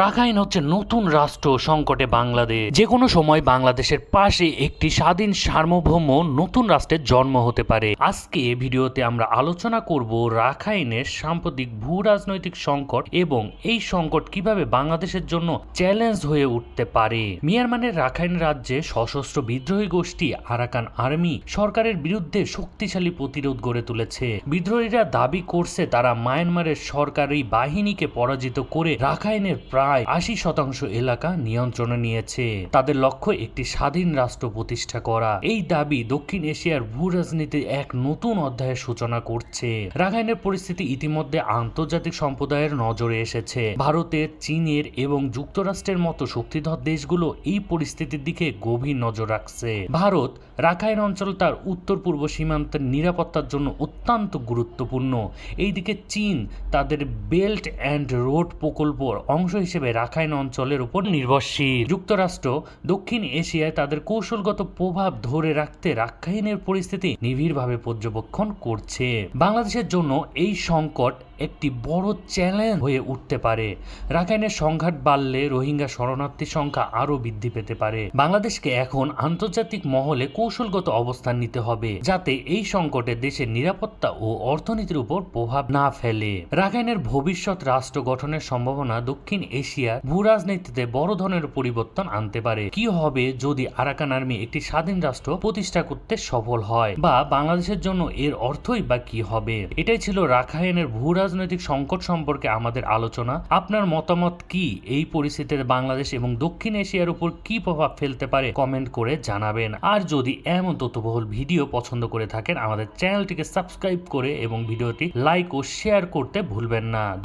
Rakhine হচ্ছে নতুন রাষ্ট্র সংকটে বাংলাদেশ। যে কোনো সময় বাংলাদেশের পাশে একটি স্বাধীন সার্বভৌম নতুন রাষ্ট্রের জন্ম হতে পারে। আজকে ভিডিওতে আমরা আলোচনা করব রাখাইনের সাম্প্রতিক ভূ রাজনৈতিক সংকট এবং এই সংকট কিভাবে বাংলাদেশের জন্য চ্যালেঞ্জ হয়ে উঠতে পারে। মিয়ানমারের রাখাইন রাজ্যে সশস্ত্র বিদ্রোহী গোষ্ঠী আরাকান আর্মি সরকারের বিরুদ্ধে শক্তিশালী প্রতিরোধ গড়ে তুলেছে। বিদ্রোহীরা দাবি করছে তারা মায়ানমারের সরকারি বাহিনীকে পরাজিত করে রাখাইনের প্রায় ৮০% এলাকা নিয়ন্ত্রণে নিয়েছে। তাদের লক্ষ্য একটি স্বাধীন রাষ্ট্র প্রতিষ্ঠা করা। এই দাবি দক্ষিণ এশিয়ার ভূ রাজনীতির এক নতুন অধ্যায়ের সূচনা করছে। রাখাইনের পরিস্থিতি ইতিমধ্যে আন্তর্জাতিক সম্প্রদায়ের নজরে এসেছে। ভারতের, চীনের এবং যুক্তরাষ্ট্রের মতো শক্তিধর দেশগুলো এই পরিস্থিতির দিকে গভীর নজর রাখছে। ভারত রাখাইন অঞ্চল তার উত্তর পূর্ব সীমান্তের নিরাপত্তার জন্য অত্যন্ত গুরুত্বপূর্ণ। এইদিকে চীন তাদের বেল্ট অ্যান্ড রোড প্রকল্পর অংশ হিসেবে রাখাইন অঞ্চলের উপর নির্ভরশীল। যুক্তরাষ্ট্র দক্ষিণ এশিয়ায় তাদের কৌশলগত প্রভাব ধরে রাখতে রাখাইনের পরিস্থিতি নিবিড়ভাবে পর্যবেক্ষণ করছে। বাংলাদেশের জন্য এই সংকট একটি বড় চ্যালেঞ্জ হয়ে উঠতে পারে। রাখাইনের সংঘাত বাড়লে রোহিঙ্গা শরণার্থীর সংখ্যা আরও বৃদ্ধি পেতে পারে। বাংলাদেশকে এখন আন্তর্জাতিক মহলে কৌশলগত অবস্থান নিতে হবে যাতে এই সংকটে দেশের নিরাপত্তা ও অর্থনীতির উপর প্রভাব না ফেলে। রাখাইনের ভবিষ্যৎ রাষ্ট্র গঠনের সম্ভাবনা দক্ষিণ এশিয়ার ভূ রাজনীতিতে বড় ধরনের পরিবর্তন আনতে পারে। কি হবে যদি আরাকান আর্মি একটি স্বাধীন রাষ্ট্র প্রতিষ্ঠা করতে সফল হয়, বা বাংলাদেশের জন্য এর অর্থই বা কি হবে? এটাই ছিল রাখাইনের ভূ রাজনৈতিক সংকট সম্পর্কে আমাদের আলোচনা। আপনার মতামত কি? এই পরিস্থিতিতে বাংলাদেশ এবং দক্ষিণ এশিয়ার উপর কি প্রভাব ফেলতে পারে কমেন্ট করে জানাবেন। আর যদি এমন তথ্যবহুল ভিডিও পছন্দ করে থাকেন আমাদের চ্যানেলটিকে সাবস্ক্রাইব করে এবং ভিডিওটি লাইক ও শেয়ার করতে ভুলবেন না।